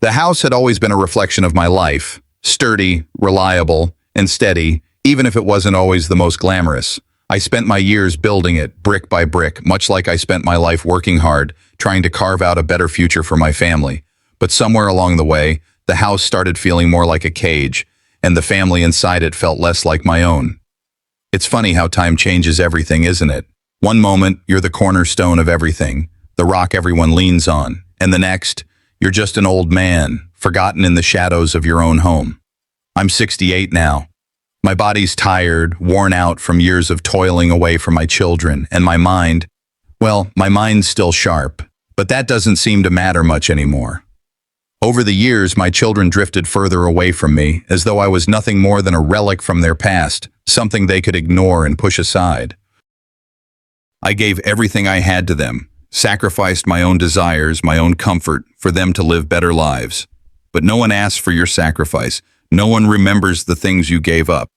The house had always been a reflection of my life, sturdy, reliable, and steady, even if it wasn't always the most glamorous. I spent my years building it, brick by brick, much like I spent my life working hard, trying to carve out a better future for my family. But somewhere along the way, the house started feeling more like a cage, and the family inside it felt less like my own. It's funny how time changes everything, isn't it? One moment, you're the cornerstone of everything, the rock everyone leans on, and the next, you're just an old man, forgotten in the shadows of your own home. I'm 68 now. My body's tired, worn out from years of toiling away from my children, and my mind, well, my mind's still sharp, but that doesn't seem to matter much anymore. Over the years, my children drifted further away from me, as though I was nothing more than a relic from their past, something they could ignore and push aside. I gave everything I had to them, sacrificed my own desires, my own comfort, for them to live better lives. But no one asks for your sacrifice. No one remembers the things you gave up.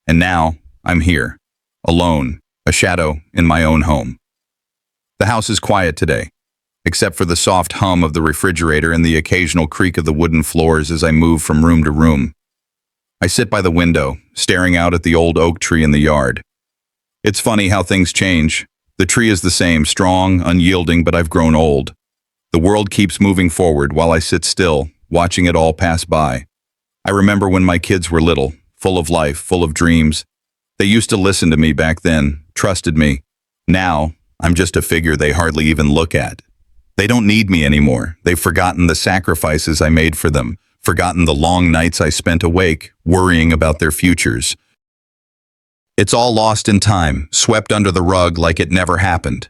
And now, I'm here, alone, a shadow in my own home. The house is quiet today, except for the soft hum of the refrigerator and the occasional creak of the wooden floors as I move from room to room. I sit by the window, staring out at the old oak tree in the yard. It's funny how things change. The tree is the same, strong, unyielding, but I've grown old. The world keeps moving forward while I sit still, watching it all pass by. I remember when my kids were little, full of life, full of dreams. They used to listen to me back then, trusted me. Now, I'm just a figure they hardly even look at. They don't need me anymore. They've forgotten the sacrifices I made for them, forgotten the long nights I spent awake, worrying about their futures. It's all lost in time, swept under the rug like it never happened.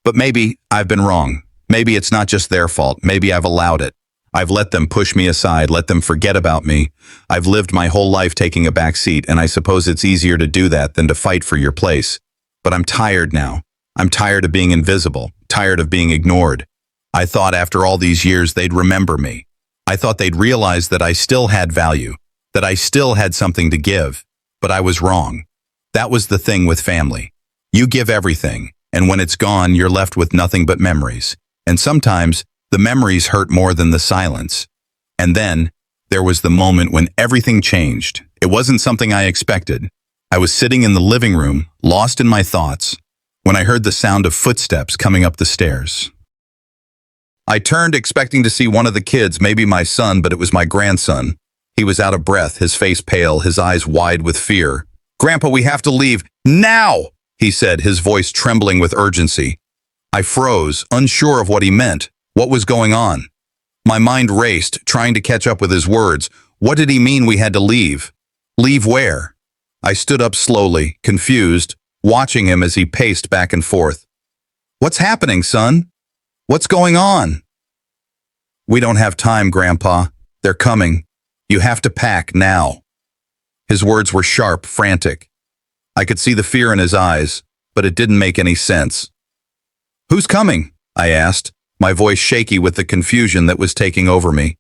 But maybe I've been wrong. Maybe it's not just their fault. Maybe I've allowed it. I've let them push me aside, let them forget about me. I've lived my whole life taking a back seat, and I suppose it's easier to do that than to fight for your place. But I'm tired now. I'm tired of being invisible, tired of being ignored. I thought after all these years they'd remember me. I thought they'd realize that I still had value, that I still had something to give. But I was wrong. That was the thing with family. You give everything, and when it's gone, you're left with nothing but memories. And sometimes, the memories hurt more than the silence. And then, there was the moment when everything changed. It wasn't something I expected. I was sitting in the living room, lost in my thoughts, when I heard the sound of footsteps coming up the stairs. I turned, expecting to see one of the kids, maybe my son, but it was my grandson. He was out of breath, his face pale, his eyes wide with fear. "Grandpa, we have to leave. Now!" he said, his voice trembling with urgency. I froze, unsure of what he meant. What was going on? My mind raced, trying to catch up with his words. What did he mean we had to leave? Leave where? I stood up slowly, confused, watching him as he paced back and forth. "What's happening, son? What's going on?" "We don't have time, Grandpa. They're coming. You have to pack now." His words were sharp, frantic. I could see the fear in his eyes, but it didn't make any sense. "Who's coming?" I asked, my voice shaky with the confusion that was taking over me.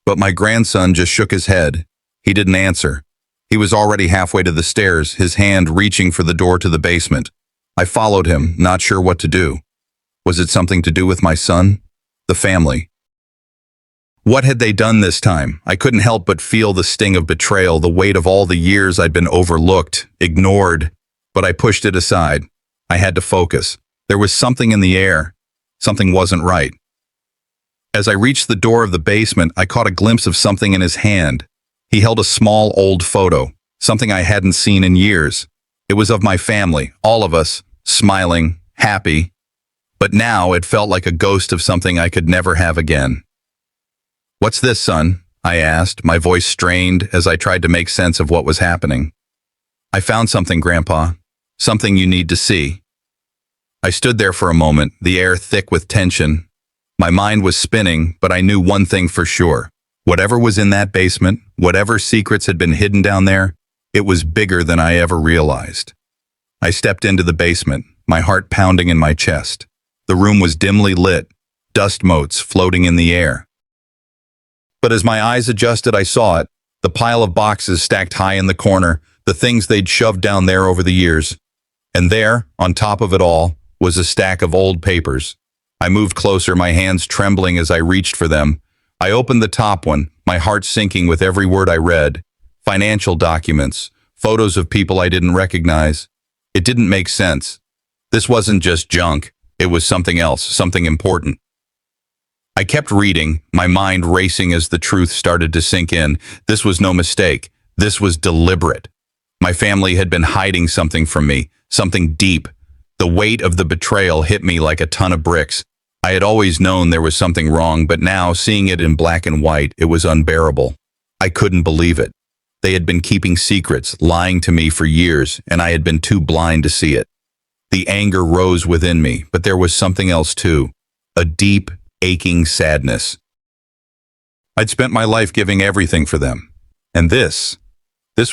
But my grandson just shook his head. He didn't answer. He was already halfway to the stairs, his hand reaching for the door to the basement. I followed him, not sure what to do. Was it something to do with my son? The family? What had they done this time? I couldn't help but feel the sting of betrayal, the weight of all the years I'd been overlooked, ignored. But I pushed it aside. I had to focus. There was something in the air. Something wasn't right. As I reached the door of the basement, I caught a glimpse of something in his hand. He held a small old photo, something I hadn't seen in years. It was of my family, all of us, smiling, happy. But now it felt like a ghost of something I could never have again. "What's this, son?" I asked, my voice strained as I tried to make sense of what was happening. "I found something, Grandpa. Something you need to see." I stood there for a moment, the air thick with tension. My mind was spinning, but I knew one thing for sure. Whatever was in that basement, whatever secrets had been hidden down there, it was bigger than I ever realized. I stepped into the basement, my heart pounding in my chest. The room was dimly lit, dust motes floating in the air. But as my eyes adjusted, I saw it, the pile of boxes stacked high in the corner, the things they'd shoved down there over the years. And there, on top of it all, was a stack of old papers. I moved closer, my hands trembling as I reached for them. I opened the top one, my heart sinking with every word I read. Financial documents, photos of people I didn't recognize. It didn't make sense. This wasn't just junk. It was something else, something important. I kept reading, my mind racing as the truth started to sink in. This was no mistake. This was deliberate. My family had been hiding something from me, something deep. The weight of the betrayal hit me like a ton of bricks. I had always known there was something wrong, but now, seeing it in black and white, it was unbearable. I couldn't believe it. They had been keeping secrets, lying to me for years, and I had been too blind to see it. The anger rose within me, but there was something else too. A deep, aching sadness. I'd spent my life giving everything for them. And this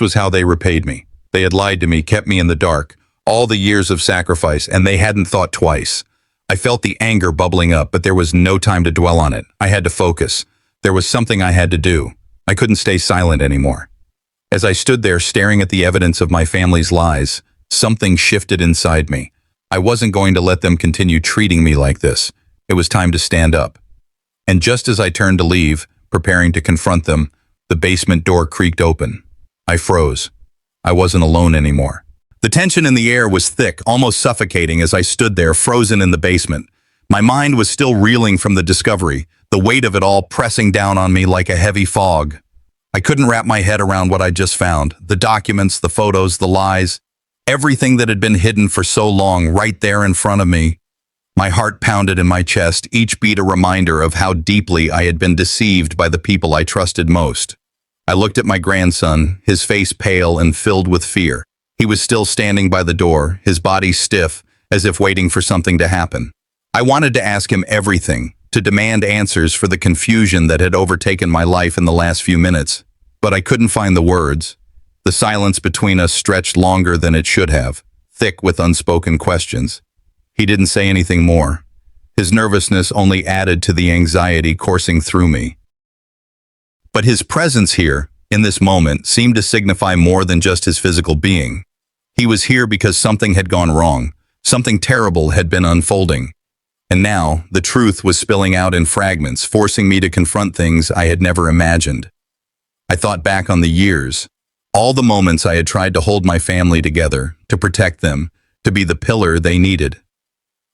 was how they repaid me. They had lied to me, kept me in the dark, all the years of sacrifice, and they hadn't thought twice. I felt the anger bubbling up, but there was no time to dwell on it. I had to focus. There was something I had to do. I couldn't stay silent anymore. As I stood there staring at the evidence of my family's lies, something shifted inside me. I wasn't going to let them continue treating me like this. It was time to stand up. And just as I turned to leave, preparing to confront them, the basement door creaked open. I froze. I wasn't alone anymore. The tension in the air was thick, almost suffocating as I stood there, frozen in the basement. My mind was still reeling from the discovery, the weight of it all pressing down on me like a heavy fog. I couldn't wrap my head around what I'd just found. The documents, the photos, the lies, everything that had been hidden for so long right there in front of me. My heart pounded in my chest, each beat a reminder of how deeply I had been deceived by the people I trusted most. I looked at my grandson, his face pale and filled with fear. He was still standing by the door, his body stiff, as if waiting for something to happen. I wanted to ask him everything, to demand answers for the confusion that had overtaken my life in the last few minutes, but I couldn't find the words. The silence between us stretched longer than it should have, thick with unspoken questions. He didn't say anything more. His nervousness only added to the anxiety coursing through me. But his presence here, in this moment, seemed to signify more than just his physical being. He was here because something had gone wrong. Something terrible had been unfolding. And now, the truth was spilling out in fragments, forcing me to confront things I had never imagined. I thought back on the years, all the moments I had tried to hold my family together, to protect them, to be the pillar they needed.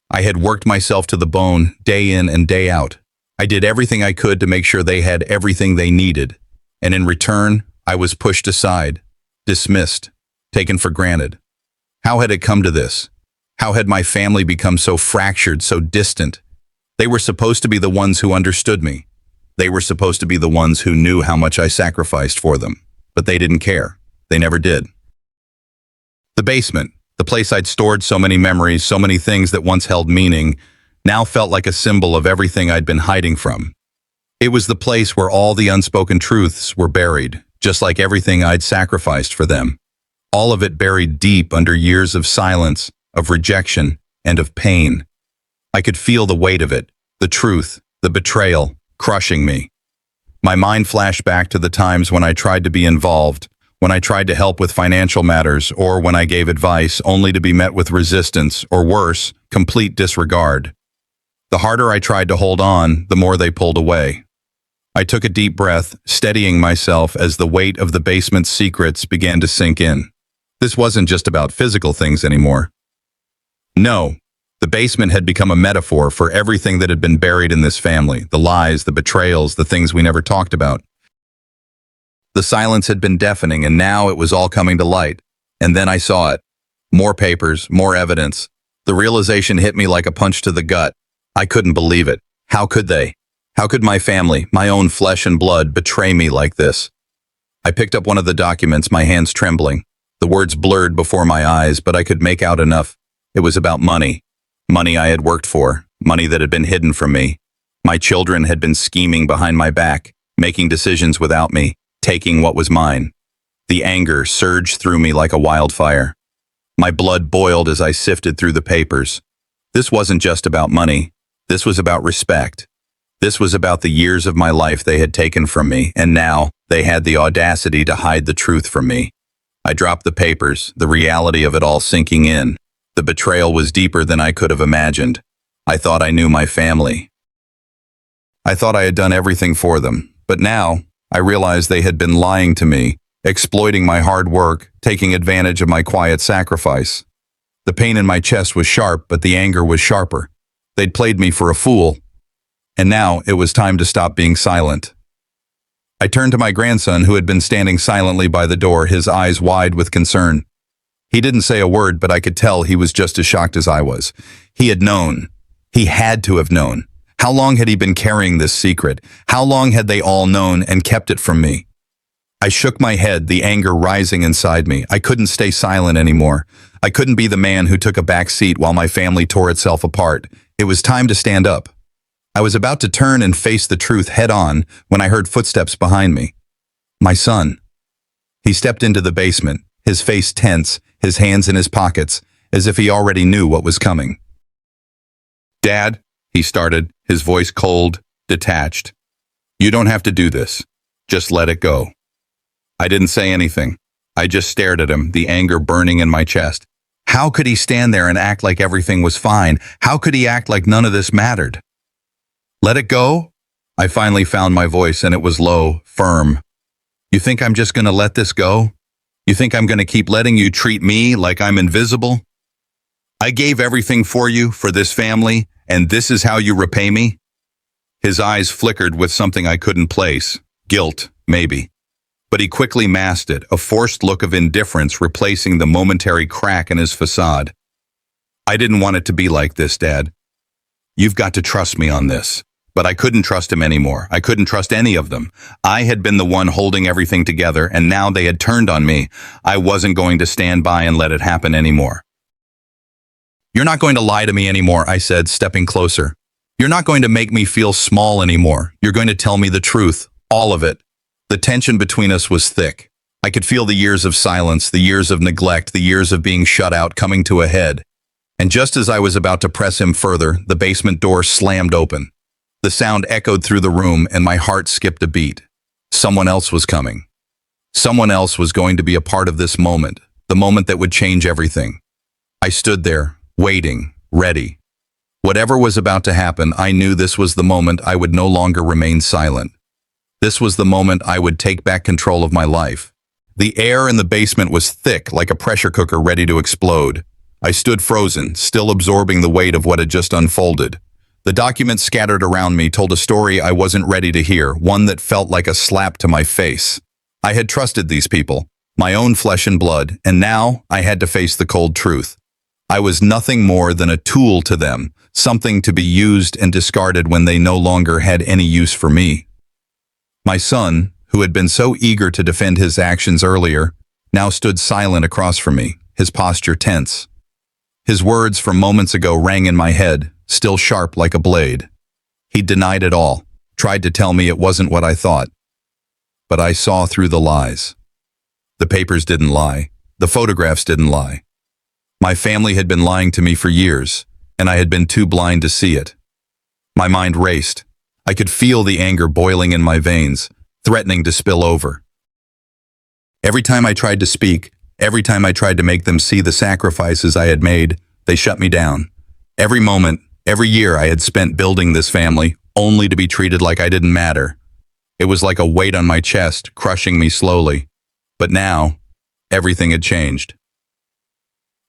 I had worked myself to the bone, day in and day out. I did everything I could to make sure they had everything they needed. And in return, I was pushed aside, dismissed, taken for granted. How had it come to this? How had my family become so fractured, so distant? They were supposed to be the ones who understood me. They were supposed to be the ones who knew how much I sacrificed for them. But they didn't care. They never did. The basement, the place I'd stored so many memories, so many things that once held meaning, now felt like a symbol of everything I'd been hiding from. It was the place where all the unspoken truths were buried, just like everything I'd sacrificed for them. All of it buried deep under years of silence, of rejection, and of pain. I could feel the weight of it, the truth, the betrayal, crushing me. My mind flashed back to the times when I tried to be involved, when I tried to help with financial matters, or when I gave advice only to be met with resistance, or worse, complete disregard. The harder I tried to hold on, the more they pulled away. I took a deep breath, steadying myself as the weight of the basement's secrets began to sink in. This wasn't just about physical things anymore. No, the basement had become a metaphor for everything that had been buried in this family, the lies, the betrayals, the things we never talked about. The silence had been deafening, and now it was all coming to light. And then I saw it. More papers, more evidence. The realization hit me like a punch to the gut. I couldn't believe it. How could they? How could my family, my own flesh and blood, betray me like this? I picked up one of the documents, my hands trembling. The words blurred before my eyes, but I could make out enough. It was about money. Money I had worked for, money that had been hidden from me. My children had been scheming behind my back, making decisions without me, taking what was mine. The anger surged through me like a wildfire. My blood boiled as I sifted through the papers. This wasn't just about money. This was about respect. This was about the years of my life they had taken from me, and now they had the audacity to hide the truth from me. I dropped the papers, the reality of it all sinking in. The betrayal was deeper than I could have imagined. I thought I knew my family. I thought I had done everything for them, but now I realized they had been lying to me, exploiting my hard work, taking advantage of my quiet sacrifice. The pain in my chest was sharp, but the anger was sharper. They'd played me for a fool, and now it was time to stop being silent. I turned to my grandson, who had been standing silently by the door, his eyes wide with concern. He didn't say a word, but I could tell he was just as shocked as I was. He had known. He had to have known. How long had he been carrying this secret? How long had they all known and kept it from me? I shook my head, the anger rising inside me. I couldn't stay silent anymore. I couldn't be the man who took a back seat while my family tore itself apart. It was time to stand up. I was about to turn and face the truth head on when I heard footsteps behind me. My son. He stepped into the basement, his face tense, his hands in his pockets, as if he already knew what was coming. "Dad," he started, his voice cold, detached. "You don't have to do this. Just let it go." I didn't say anything. I just stared at him, the anger burning in my chest. How could he stand there and act like everything was fine? How could he act like none of this mattered? "Let it go?" I finally found my voice, and it was low, firm. "You think I'm just going to let this go? You think I'm going to keep letting you treat me like I'm invisible? I gave everything for you, for this family, and this is how you repay me?" His eyes flickered with something I couldn't place. Guilt, maybe. But he quickly masked it, a forced look of indifference replacing the momentary crack in his facade. "I didn't want it to be like this, Dad. You've got to trust me on this." But I couldn't trust him anymore. I couldn't trust any of them. I had been the one holding everything together, and now they had turned on me. I wasn't going to stand by and let it happen anymore. "You're not going to lie to me anymore," I said, stepping closer. "You're not going to make me feel small anymore. You're going to tell me the truth, all of it." The tension between us was thick. I could feel the years of silence, the years of neglect, the years of being shut out coming to a head. And just as I was about to press him further, the basement door slammed open. The sound echoed through the room, and my heart skipped a beat. Someone else was coming. Someone else was going to be a part of this moment, the moment that would change everything. I stood there, waiting, ready. Whatever was about to happen, I knew this was the moment I would no longer remain silent. This was the moment I would take back control of my life. The air in the basement was thick, like a pressure cooker ready to explode. I stood frozen, still absorbing the weight of what had just unfolded. The documents scattered around me told a story I wasn't ready to hear, one that felt like a slap to my face. I had trusted these people, my own flesh and blood, and now I had to face the cold truth. I was nothing more than a tool to them, something to be used and discarded when they no longer had any use for me. My son, who had been so eager to defend his actions earlier, now stood silent across from me, his posture tense. His words from moments ago rang in my head, still sharp like a blade. He denied it all, tried to tell me it wasn't what I thought. But I saw through the lies. The papers didn't lie. The photographs didn't lie. My family had been lying to me for years, and I had been too blind to see it. My mind raced. I could feel the anger boiling in my veins, threatening to spill over. Every time I tried to speak, every time I tried to make them see the sacrifices I had made, they shut me down. Every moment, every year I had spent building this family, only to be treated like I didn't matter. It was like a weight on my chest, crushing me slowly. But now, everything had changed.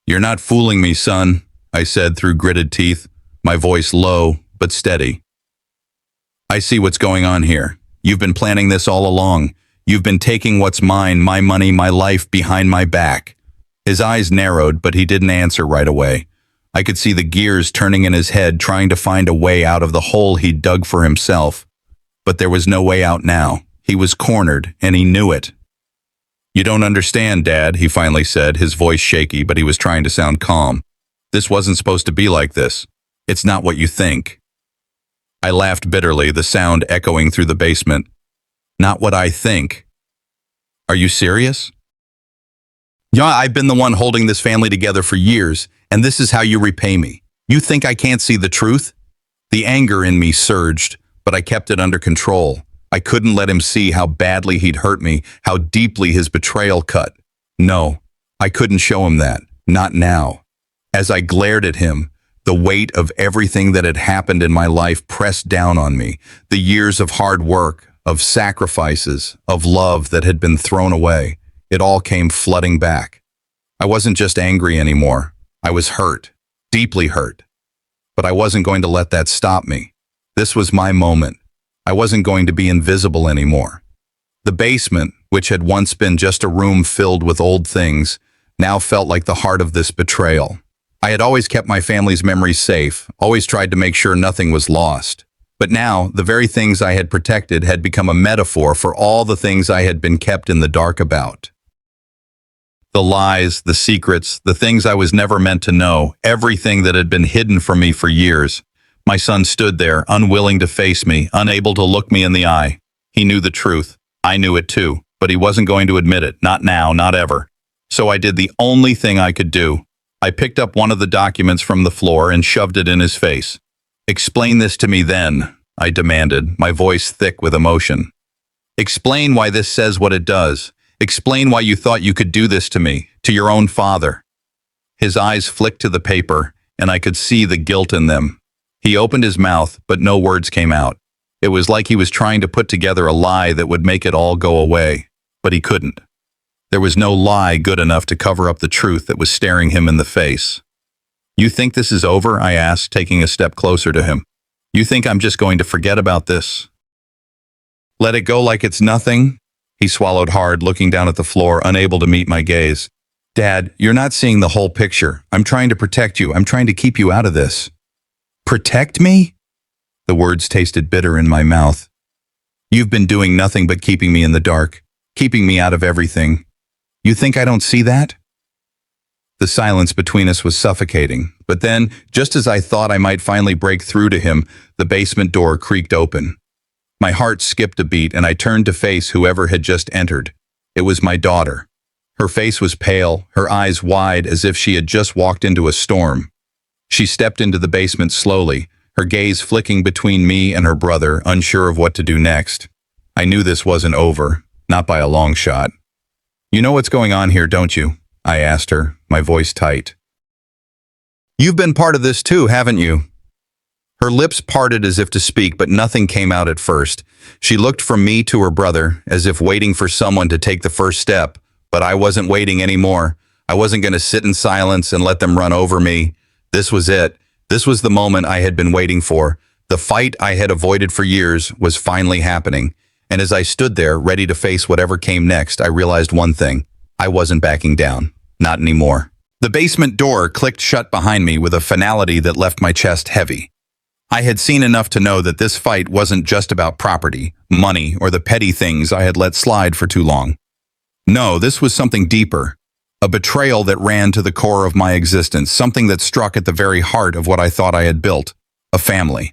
"You're not fooling me, son," I said through gritted teeth, my voice low but steady. "I see what's going on here. You've been planning this all along. You've been taking what's mine, my money, my life, behind my back." His eyes narrowed, but he didn't answer right away. I could see the gears turning in his head, trying to find a way out of the hole he'd dug for himself. But there was no way out now. He was cornered, and he knew it. "You don't understand, Dad," he finally said, his voice shaky, but he was trying to sound calm. "This wasn't supposed to be like this. It's not what you think." I laughed bitterly, the sound echoing through the basement. "Not what I think. Are you serious?" "Yeah, I've been the one holding this family together for years, and this is how you repay me. You think I can't see the truth?" The anger in me surged, but I kept it under control. I couldn't let him see how badly he'd hurt me, how deeply his betrayal cut. No, I couldn't show him that. Not now. As I glared at him, The weight of everything that had happened in my life pressed down on me. The years of hard work, of sacrifices, of love that had been thrown away. It all came flooding back. I wasn't just angry anymore. I was hurt, deeply hurt. But I wasn't going to let that stop me. This was my moment. I wasn't going to be invisible anymore. The basement, which had once been just a room filled with old things, now felt like the heart of this betrayal. I had always kept my family's memories safe, always tried to make sure nothing was lost. But now, the very things I had protected had become a metaphor for all the things I had been kept in the dark about. The lies, the secrets, the things I was never meant to know, everything that had been hidden from me for years. My son stood there, unwilling to face me, unable to look me in the eye. He knew the truth. I knew it too, but he wasn't going to admit it, not now, not ever. So I did the only thing I could do. I picked up one of the documents from the floor and shoved it in his face. "Explain this to me then," I demanded, my voice thick with emotion. "Explain why this says what it does. Explain why you thought you could do this to me, to your own father." His eyes flicked to the paper, and I could see the guilt in them. He opened his mouth, but no words came out. It was like he was trying to put together a lie that would make it all go away, but he couldn't. There was no lie good enough to cover up the truth that was staring him in the face. "You think this is over?" I asked, taking a step closer to him. "You think I'm just going to forget about this? Let it go like it's nothing?" He swallowed hard, looking down at the floor, unable to meet my gaze. "Dad, you're not seeing the whole picture. I'm trying to protect you. I'm trying to keep you out of this." "Protect me?" The words tasted bitter in my mouth. "You've been doing nothing but keeping me in the dark, keeping me out of everything. You think I don't see that?" The silence between us was suffocating, but then, just as I thought I might finally break through to him, the basement door creaked open. My heart skipped a beat and I turned to face whoever had just entered. It was my daughter. Her face was pale, her eyes wide as if she had just walked into a storm. She stepped into the basement slowly, her gaze flicking between me and her brother, unsure of what to do next. I knew this wasn't over, not by a long shot. "You know what's going on here, don't you?" I asked her, my voice tight. "You've been part of this too, haven't you?" Her lips parted as if to speak, but nothing came out at first. She looked from me to her brother, as if waiting for someone to take the first step, but I wasn't waiting anymore. I wasn't going to sit in silence and let them run over me. This was it. This was the moment I had been waiting for. The fight I had avoided for years was finally happening. And as I stood there, ready to face whatever came next, I realized one thing. I wasn't backing down. Not anymore. The basement door clicked shut behind me with a finality that left my chest heavy. I had seen enough to know that this fight wasn't just about property, money, or the petty things I had let slide for too long. No, this was something deeper. A betrayal that ran to the core of my existence, something that struck at the very heart of what I thought I had built, a family.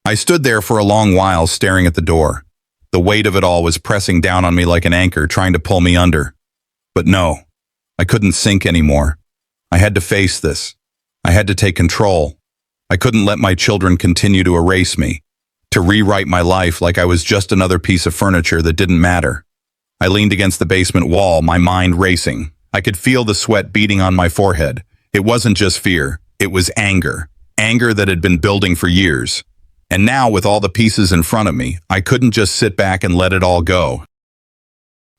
I stood there for a long while staring at the door. The weight of it all was pressing down on me like an anchor, trying to pull me under. But no, I couldn't sink anymore. I had to face this. I had to take control. I couldn't let my children continue to erase me, to rewrite my life like I was just another piece of furniture that didn't matter. I leaned against the basement wall, my mind racing. I could feel the sweat beating on my forehead. It wasn't just fear, it was anger. Anger that had been building for years. And now, with all the pieces in front of me, I couldn't just sit back and let it all go.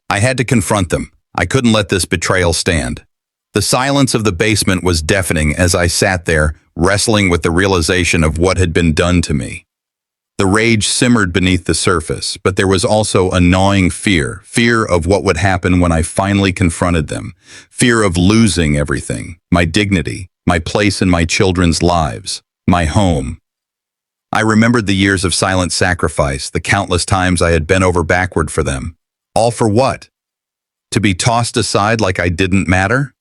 I had to confront them. I couldn't let this betrayal stand. The silence of the basement was deafening as I sat there, wrestling with the realization of what had been done to me. The rage simmered beneath the surface, but there was also a gnawing fear of what would happen when I finally confronted them, fear of losing everything, my dignity, my place in my children's lives, my home. I remembered the years of silent sacrifice, the countless times I had bent over backward for them. All for what? To be tossed aside like I didn't matter?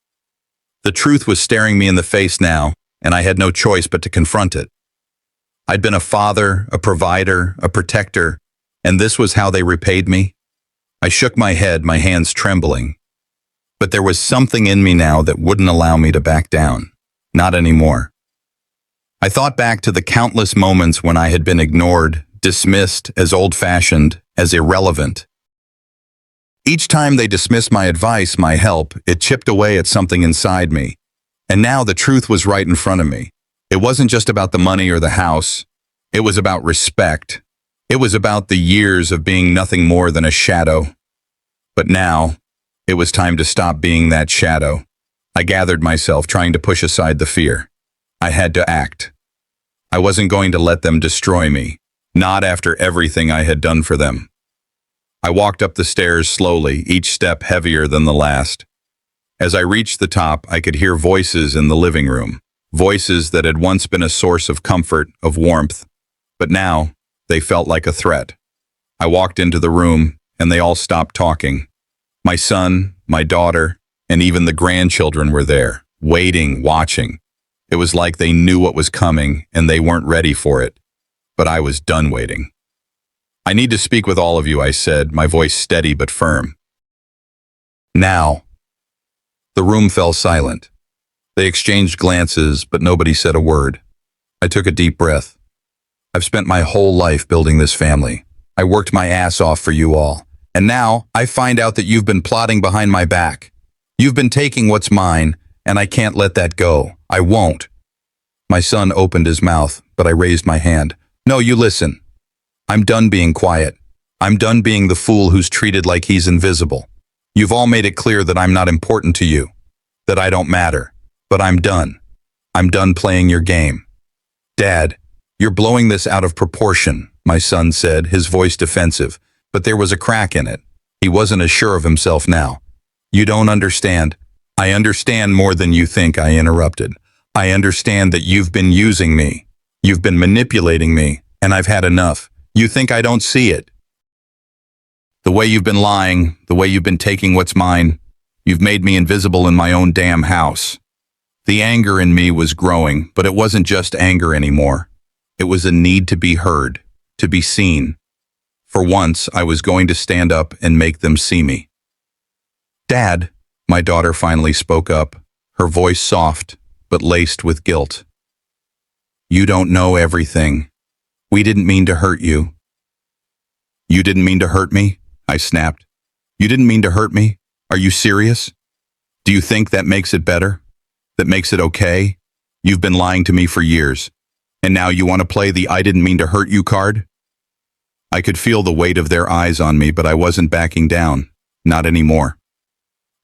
The truth was staring me in the face now, and I had no choice but to confront it. I'd been a father, a provider, a protector, and this was how they repaid me? I shook my head, my hands trembling. But there was something in me now that wouldn't allow me to back down. Not anymore. I thought back to the countless moments when I had been ignored, dismissed as old-fashioned, as irrelevant. Each time they dismissed my advice, my help, it chipped away at something inside me. And now the truth was right in front of me. It wasn't just about the money or the house. It was about respect. It was about the years of being nothing more than a shadow. But now, it was time to stop being that shadow. I gathered myself, trying to push aside the fear. I had to act. I wasn't going to let them destroy me, not after everything I had done for them. I walked up the stairs slowly, each step heavier than the last. As I reached the top, I could hear voices in the living room, voices that had once been a source of comfort, of warmth, but now they felt like a threat. I walked into the room, and they all stopped talking. My son, my daughter, and even the grandchildren were there, waiting, watching. It was like they knew what was coming, and they weren't ready for it. But I was done waiting. "I need to speak with all of you," I said, my voice steady but firm. "Now." The room fell silent. They exchanged glances, but nobody said a word. I took a deep breath. I've spent my whole life building this family. I worked my ass off for you all. And now I find out that you've been plotting behind my back. You've been taking what's mine, and I can't let that go. I won't. My son opened his mouth, but I raised my hand. "No, you listen. I'm done being quiet. I'm done being the fool who's treated like he's invisible. You've all made it clear that I'm not important to you, that I don't matter. But I'm done. I'm done playing your game." "Dad, you're blowing this out of proportion," my son said, his voice defensive, but there was a crack in it. He wasn't as sure of himself now. "You don't understand." "I understand more than you think," I interrupted. "I understand that you've been using me. You've been manipulating me, and I've had enough. You think I don't see it? The way you've been lying, the way you've been taking what's mine, you've made me invisible in my own damn house." The anger in me was growing, but it wasn't just anger anymore. It was a need to be heard, to be seen. For once, I was going to stand up and make them see me. "Dad," my daughter finally spoke up, her voice soft, but laced with guilt. "You don't know everything. We didn't mean to hurt you." "You didn't mean to hurt me?" I snapped. "You didn't mean to hurt me? Are you serious? Do you think that makes it better? That makes it okay? You've been lying to me for years, and now you want to play the 'I didn't mean to hurt you' card?" I could feel the weight of their eyes on me, but I wasn't backing down. Not anymore.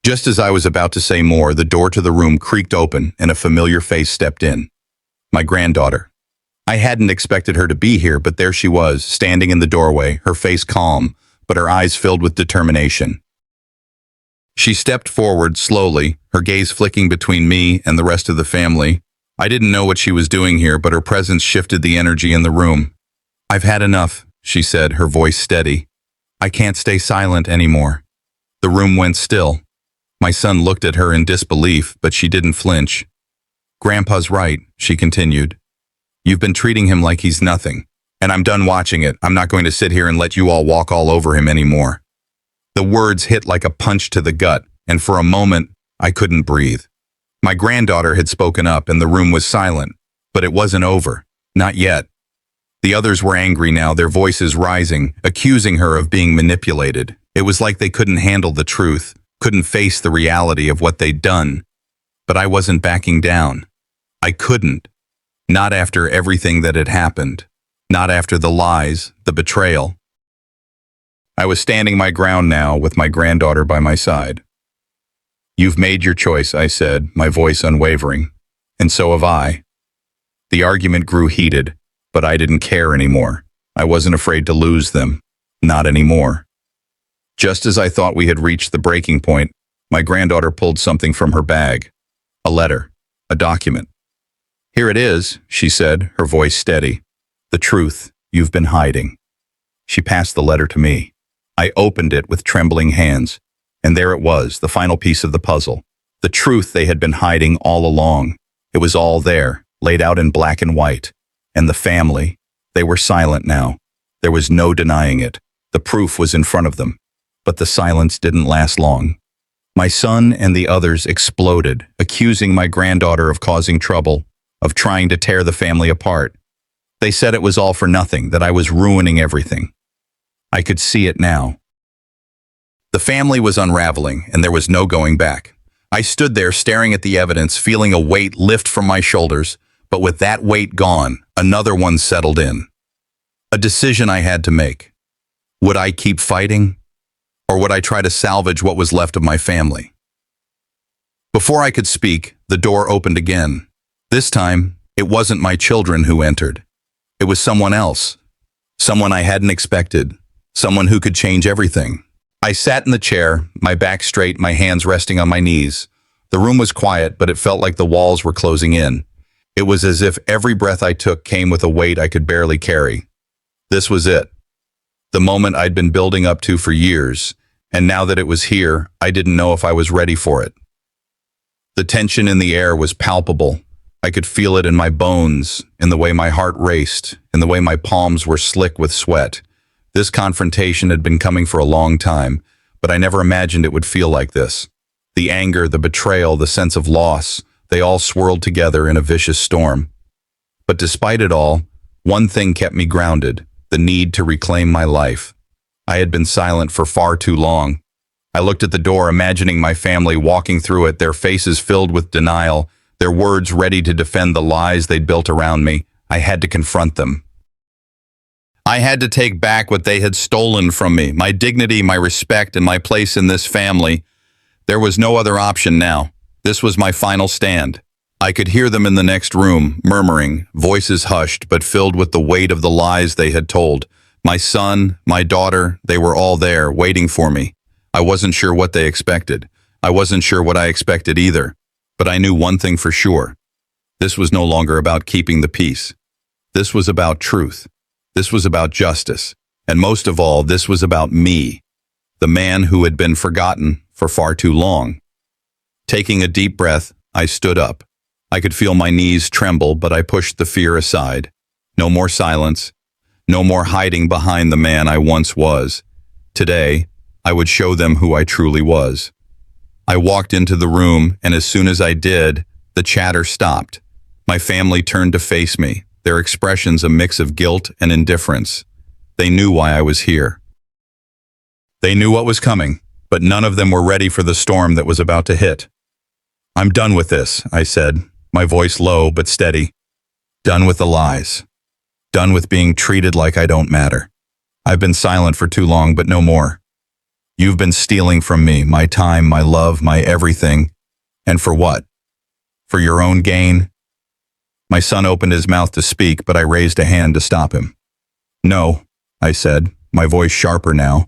Just as I was about to say more, the door to the room creaked open and a familiar face stepped in. My granddaughter. I hadn't expected her to be here, but there she was, standing in the doorway, her face calm, but her eyes filled with determination. She stepped forward slowly, her gaze flicking between me and the rest of the family. I didn't know what she was doing here, but her presence shifted the energy in the room. "I've had enough," she said, her voice steady. "I can't stay silent anymore." The room went still. My son looked at her in disbelief, but she didn't flinch. "Grandpa's right," she continued. "You've been treating him like he's nothing, and I'm done watching it. I'm not going to sit here and let you all walk all over him anymore." The words hit like a punch to the gut, and for a moment, I couldn't breathe. My granddaughter had spoken up, and the room was silent, but it wasn't over. Not yet. The others were angry now, their voices rising, accusing her of being manipulated. It was like they couldn't handle the truth, couldn't face the reality of what they'd done. But I wasn't backing down. I couldn't. Not after everything that had happened. Not after the lies, the betrayal. I was standing my ground now, with my granddaughter by my side. "You've made your choice," I said, my voice unwavering. "And so have I." The argument grew heated, but I didn't care anymore. I wasn't afraid to lose them. Not anymore. Just as I thought we had reached the breaking point, my granddaughter pulled something from her bag. A letter. A document. "Here it is," she said, her voice steady. "The truth you've been hiding." She passed the letter to me. I opened it with trembling hands, and there it was, the final piece of the puzzle. The truth they had been hiding all along. It was all there, laid out in black and white. And the family, they were silent now. There was no denying it. The proof was in front of them. But the silence didn't last long. My son and the others exploded, accusing my granddaughter of causing trouble, of trying to tear the family apart. They said it was all for nothing, that I was ruining everything. I could see it now. The family was unraveling, and there was no going back. I stood there staring at the evidence, feeling a weight lift from my shoulders, But with that weight gone, another one settled in. A decision I had to make. Would I keep fighting? Or would I try to salvage what was left of my family? Before I could speak, the door opened again. This time, it wasn't my children who entered. It was someone else. Someone I hadn't expected. Someone who could change everything. I sat in the chair, my back straight, my hands resting on my knees. The room was quiet, but it felt like the walls were closing in. It was as if every breath I took came with a weight I could barely carry. This was it. The moment I'd been building up to for years, and now that it was here, I didn't know if I was ready for it. The tension in the air was palpable. I could feel it in my bones, in the way my heart raced, in the way my palms were slick with sweat. This confrontation had been coming for a long time, but I never imagined it would feel like this. The anger, the betrayal, the sense of loss, they all swirled together in a vicious storm. But despite it all, one thing kept me grounded, the need to reclaim my life. I had been silent for far too long. I looked at the door, imagining my family walking through it, their faces filled with denial, their words ready to defend the lies they'd built around me. I had to confront them. I had to take back what they had stolen from me, my dignity, my respect, and my place in this family. There was no other option now. This was my final stand. I could hear them in the next room, murmuring, voices hushed but filled with the weight of the lies they had told. My son, my daughter, they were all there, waiting for me. I wasn't sure what they expected. I wasn't sure what I expected either. But I knew one thing for sure. This was no longer about keeping the peace. This was about truth. This was about justice. And most of all, this was about me, the man who had been forgotten for far too long. Taking a deep breath, I stood up. I could feel my knees tremble, but I pushed the fear aside. No more silence. No more hiding behind the man I once was. Today, I would show them who I truly was. I walked into the room, and as soon as I did, the chatter stopped. My family turned to face me, their expressions a mix of guilt and indifference. They knew why I was here. They knew what was coming, but none of them were ready for the storm that was about to hit. "I'm done with this," I said, my voice low but steady. "Done with the lies. Done with being treated like I don't matter. I've been silent for too long, but no more. You've been stealing from me, my time, my love, my everything. And for what? For your own gain?" My son opened his mouth to speak, but I raised a hand to stop him. "No," I said, my voice sharper now.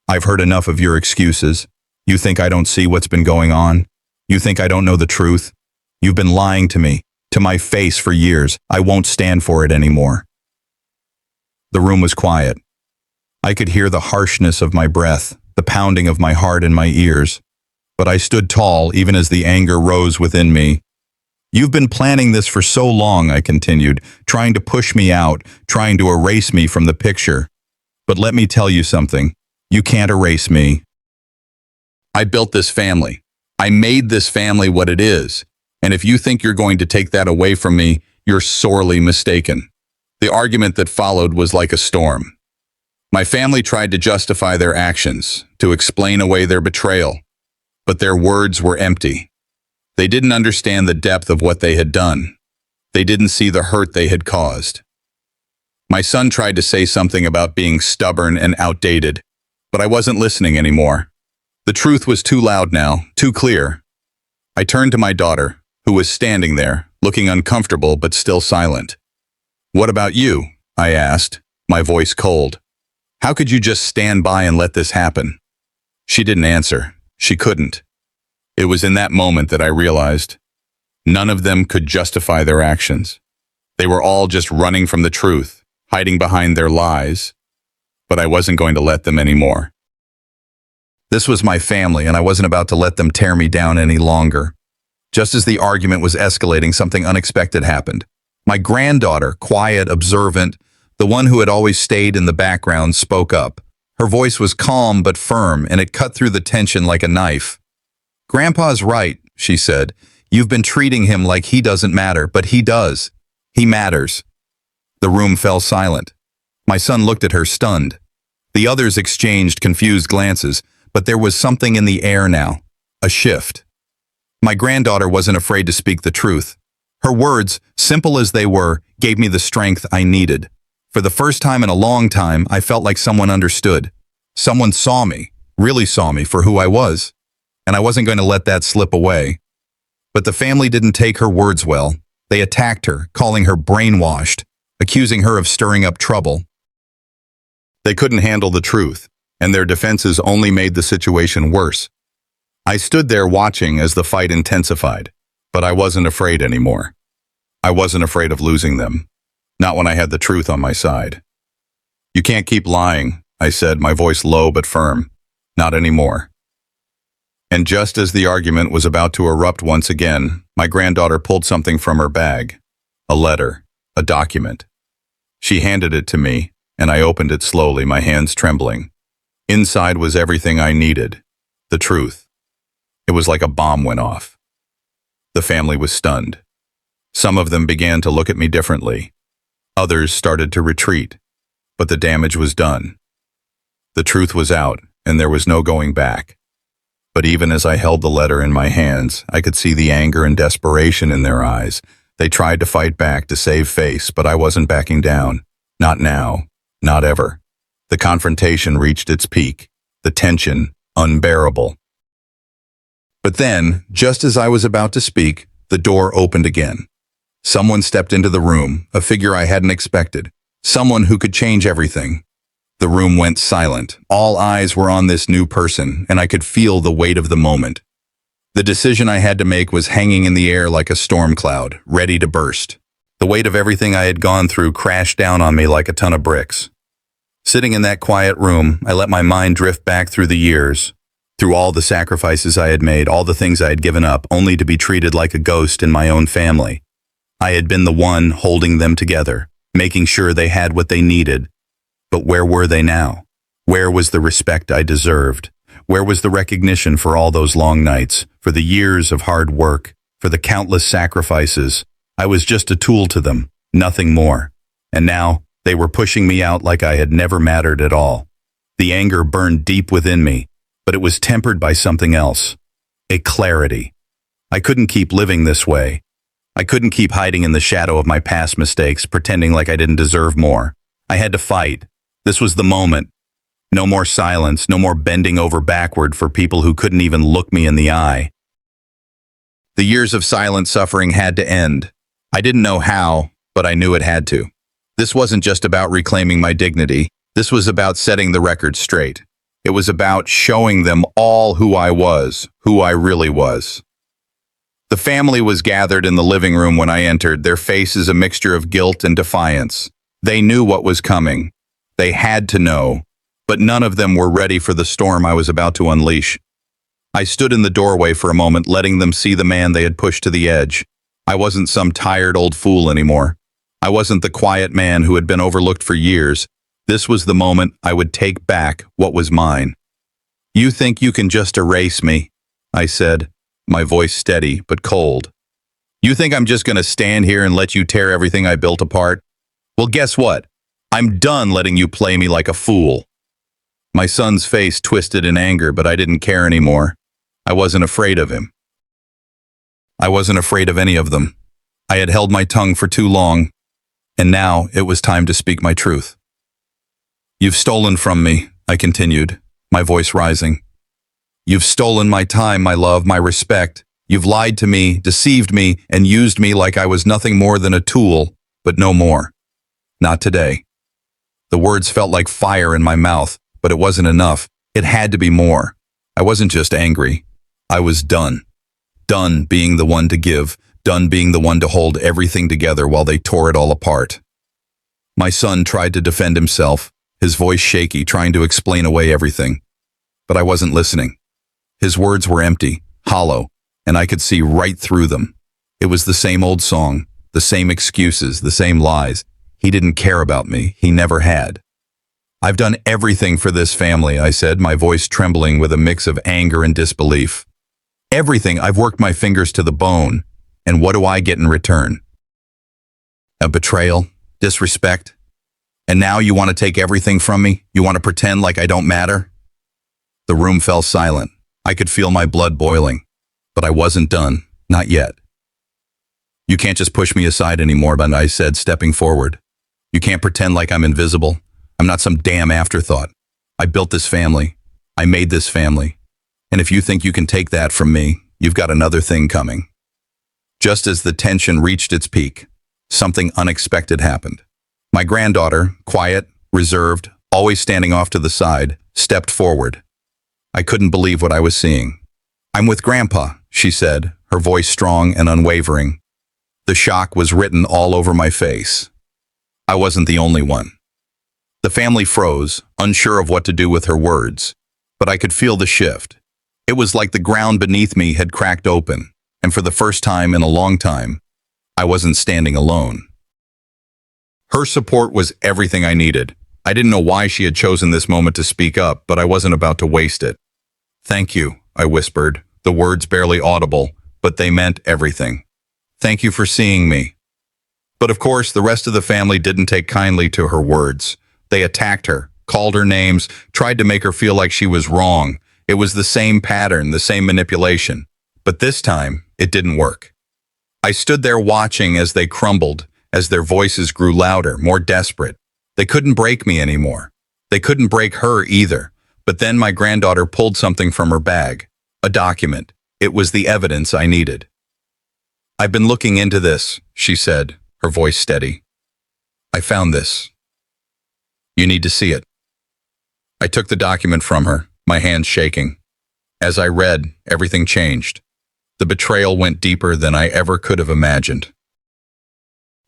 "I've heard enough of your excuses. You think I don't see what's been going on? You think I don't know the truth? You've been lying to me, to my face for years. I won't stand for it anymore." The room was quiet. I could hear the harshness of my breath, the pounding of my heart in my ears. But I stood tall even as the anger rose within me. "You've been planning this for so long," I continued, "trying to push me out, trying to erase me from the picture. But let me tell you something. You can't erase me. I built this family. I made this family what it is. And if you think you're going to take that away from me, you're sorely mistaken." The argument that followed was like a storm. My family tried to justify their actions, to explain away their betrayal. But their words were empty. They didn't understand the depth of what they had done. They didn't see the hurt they had caused. My son tried to say something about being stubborn and outdated, but I wasn't listening anymore. The truth was too loud now, too clear. I turned to my daughter, who was standing there, looking uncomfortable but still silent. "What about you?" I asked, my voice cold. "How could you just stand by and let this happen?" She didn't answer. She couldn't. It was in that moment that I realized none of them could justify their actions. They were all just running from the truth, hiding behind their lies. But I wasn't going to let them anymore. This was my family, and I wasn't about to let them tear me down any longer. Just as the argument was escalating, something unexpected happened. My granddaughter, quiet, observant, the one who had always stayed in the background, spoke up. Her voice was calm but firm, and it cut through the tension like a knife. "Grandpa's right," she said. "You've been treating him like he doesn't matter, but he does. He matters." The room fell silent. My son looked at her, stunned. The others exchanged confused glances, but there was something in the air now, a shift. My granddaughter wasn't afraid to speak the truth. Her words, simple as they were, gave me the strength I needed. For the first time in a long time, I felt like someone understood. Someone saw me, really saw me for who I was. And I wasn't going to let that slip away. But the family didn't take her words well. They attacked her, calling her brainwashed, accusing her of stirring up trouble. They couldn't handle the truth, and their defenses only made the situation worse. I stood there watching as the fight intensified, but I wasn't afraid anymore. I wasn't afraid of losing them, not when I had the truth on my side. "You can't keep lying," I said, my voice low but firm. "Not anymore." And just as the argument was about to erupt once again, my granddaughter pulled something from her bag. A letter, a document. She handed it to me, and I opened it slowly, my hands trembling. Inside was everything I needed. The truth. It was like a bomb went off. The family was stunned. Some of them began to look at me differently. Others started to retreat, but the damage was done. The truth was out, and there was no going back. But even as I held the letter in my hands, I could see the anger and desperation in their eyes. They tried to fight back to save face, but I wasn't backing down. Not now. Not ever. The confrontation reached its peak. The tension, unbearable. But then, just as I was about to speak, the door opened again. Someone stepped into the room, a figure I hadn't expected. Someone who could change everything. The room went silent. All eyes were on this new person, and I could feel the weight of the moment. The decision I had to make was hanging in the air like a storm cloud, ready to burst. The weight of everything I had gone through crashed down on me like a ton of bricks. Sitting in that quiet room, I let my mind drift back through the years, through all the sacrifices I had made, all the things I had given up, only to be treated like a ghost in my own family. I had been the one holding them together, making sure they had what they needed. But where were they now? Where was the respect I deserved? Where was the recognition for all those long nights, for the years of hard work, for the countless sacrifices? I was just a tool to them, nothing more. And now, they were pushing me out like I had never mattered at all. The anger burned deep within me, but it was tempered by something else. A clarity. I couldn't keep living this way. I couldn't keep hiding in the shadow of my past mistakes, pretending like I didn't deserve more. I had to fight. This was the moment. No more silence, no more bending over backward for people who couldn't even look me in the eye. The years of silent suffering had to end. I didn't know how, but I knew it had to. This wasn't just about reclaiming my dignity. This was about setting the record straight. It was about showing them all who I was, who I really was. The family was gathered in the living room when I entered, their faces a mixture of guilt and defiance. They knew what was coming. They had to know, but none of them were ready for the storm I was about to unleash. I stood in the doorway for a moment, letting them see the man they had pushed to the edge. I wasn't some tired old fool anymore. I wasn't the quiet man who had been overlooked for years. This was the moment I would take back what was mine. "You think you can just erase me?" I said, my voice steady but cold. "You think I'm just going to stand here and let you tear everything I built apart? Well, guess what? I'm done letting you play me like a fool." My son's face twisted in anger, but I didn't care anymore. I wasn't afraid of him. I wasn't afraid of any of them. I had held my tongue for too long, and now it was time to speak my truth. "You've stolen from me," I continued, my voice rising. "You've stolen my time, my love, my respect. You've lied to me, deceived me, and used me like I was nothing more than a tool, but no more. Not today." The words felt like fire in my mouth, but it wasn't enough. It had to be more. I wasn't just angry. I was done. Done being the one to give, done being the one to hold everything together while they tore it all apart. My son tried to defend himself, his voice shaky, trying to explain away everything. But I wasn't listening. His words were empty, hollow, and I could see right through them. It was the same old song, the same excuses, the same lies. He didn't care about me. He never had. "I've done everything for this family," I said, my voice trembling with a mix of anger and disbelief. "Everything. I've worked my fingers to the bone. And what do I get in return? A betrayal? Disrespect? And now you want to take everything from me? You want to pretend like I don't matter?" The room fell silent. I could feel my blood boiling. But I wasn't done. Not yet. You can't just push me aside anymore, but I said, stepping forward. You can't pretend like I'm invisible. I'm not some damn afterthought. I built this family. I made this family. And if you think you can take that from me, you've got another thing coming. Just as the tension reached its peak, something unexpected happened. My granddaughter, quiet, reserved, always standing off to the side, stepped forward. I couldn't believe what I was seeing. "I'm with Grandpa," she said, her voice strong and unwavering. The shock was written all over my face. I wasn't the only one. The family froze, unsure of what to do with her words, but I could feel the shift. It was like the ground beneath me had cracked open, and for the first time in a long time, I wasn't standing alone. Her support was everything I needed. I didn't know why she had chosen this moment to speak up, but I wasn't about to waste it. "Thank you," I whispered, the words barely audible, but they meant everything. "Thank you for seeing me." But of course, the rest of the family didn't take kindly to her words. They attacked her, called her names, tried to make her feel like she was wrong. It was the same pattern, the same manipulation. But this time, it didn't work. I stood there watching as they crumbled, as their voices grew louder, more desperate. They couldn't break me anymore. They couldn't break her either. But then my granddaughter pulled something from her bag. A document. It was the evidence I needed. "I've been looking into this," she said, her voice steady. "I found this. You need to see it." I took the document from her, my hands shaking. As I read, everything changed. The betrayal went deeper than I ever could have imagined.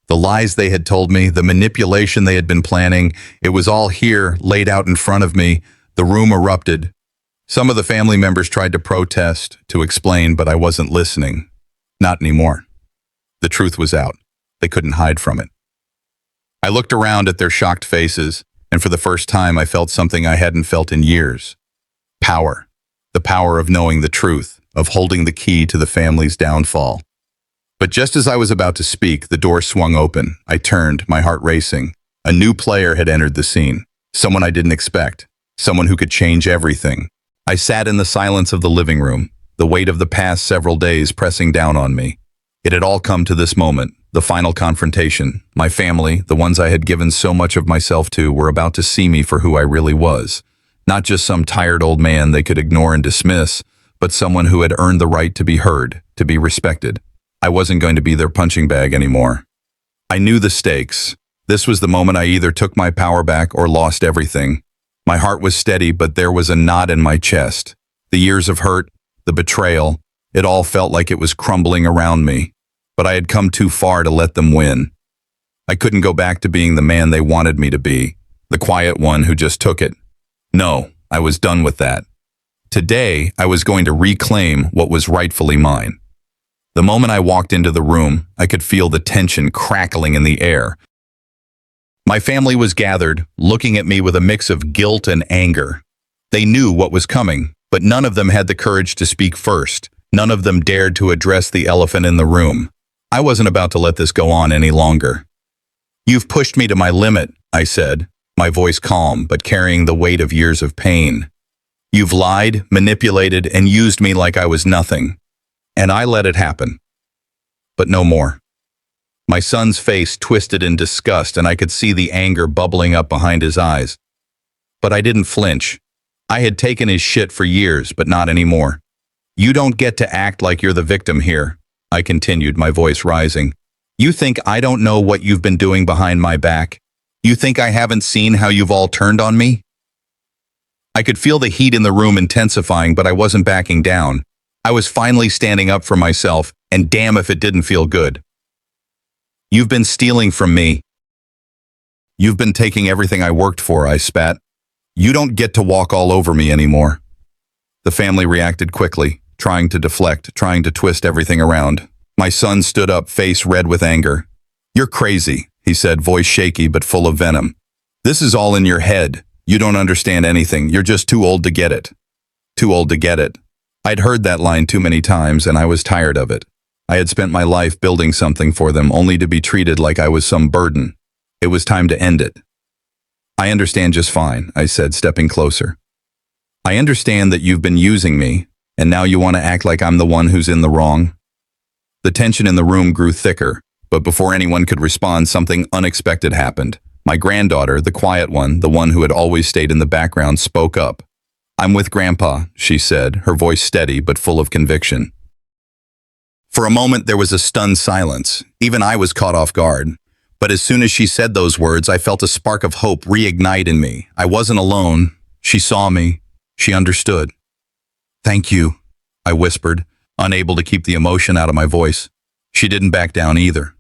The lies they had told me, the manipulation they had been planning, it was all here, laid out in front of me. The room erupted. Some of the family members tried to protest, to explain, but I wasn't listening. Not anymore. The truth was out. They couldn't hide from it. I looked around at their shocked faces, and for the first time I felt something I hadn't felt in years. Power. The power of knowing the truth, of holding the key to the family's downfall. But just as I was about to speak, the door swung open. I turned, my heart racing. A new player had entered the scene. Someone I didn't expect. Someone who could change everything. I sat in the silence of the living room, the weight of the past several days pressing down on me. It had all come to this moment, the final confrontation. My family, the ones I had given so much of myself to, were about to see me for who I really was. Not just some tired old man they could ignore and dismiss, but someone who had earned the right to be heard, to be respected. I wasn't going to be their punching bag anymore. I knew the stakes. This was the moment I either took my power back or lost everything. My heart was steady, but there was a knot in my chest. The years of hurt, the betrayal, it all felt like it was crumbling around me. But I had come too far to let them win. I couldn't go back to being the man they wanted me to be, the quiet one who just took it. No, I was done with that. Today, I was going to reclaim what was rightfully mine. The moment I walked into the room, I could feel the tension crackling in the air. My family was gathered, looking at me with a mix of guilt and anger. They knew what was coming, but none of them had the courage to speak first. None of them dared to address the elephant in the room. I wasn't about to let this go on any longer. "You've pushed me to my limit," I said, my voice calm but carrying the weight of years of pain. "You've lied, manipulated, and used me like I was nothing. And I let it happen. But no more." My son's face twisted in disgust, and I could see the anger bubbling up behind his eyes. But I didn't flinch. I had taken his shit for years, but not anymore. "You don't get to act like you're the victim here," I continued, my voice rising. "You think I don't know what you've been doing behind my back? You think I haven't seen how you've all turned on me?" I could feel the heat in the room intensifying, but I wasn't backing down. I was finally standing up for myself, and damn if it didn't feel good. "You've been stealing from me. You've been taking everything I worked for," I spat. "You don't get to walk all over me anymore." The family reacted quickly, trying to deflect, trying to twist everything around. My son stood up, face red with anger. "You're crazy," he said, voice shaky but full of venom. "This is all in your head. You don't understand anything. You're just too old to get it." Too old to get it. I'd heard that line too many times, and I was tired of it. I had spent my life building something for them, only to be treated like I was some burden. It was time to end it. "I understand just fine," I said, stepping closer. "I understand that you've been using me, and now you want to act like I'm the one who's in the wrong." The tension in the room grew thicker, but before anyone could respond, something unexpected happened. My granddaughter, the quiet one, the one who had always stayed in the background, spoke up. "I'm with Grandpa," she said, her voice steady but full of conviction. For a moment, there was a stunned silence. Even I was caught off guard. But as soon as she said those words, I felt a spark of hope reignite in me. I wasn't alone. She saw me. She understood. "Thank you," I whispered, unable to keep the emotion out of my voice. She didn't back down either.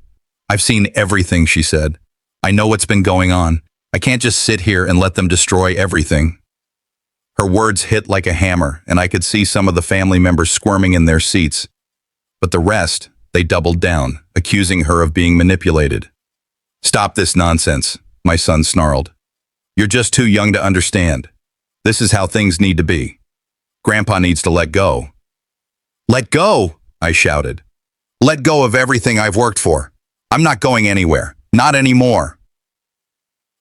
"I've seen everything," she said. "I know what's been going on. I can't just sit here and let them destroy everything." Her words hit like a hammer, and I could see some of the family members squirming in their seats. But the rest, they doubled down, accusing her of being manipulated. "Stop this nonsense," my son snarled. "You're just too young to understand. This is how things need to be. Grandpa needs to let go." "Let go?" I shouted. "Let go of everything I've worked for. I'm not going anywhere. Not anymore."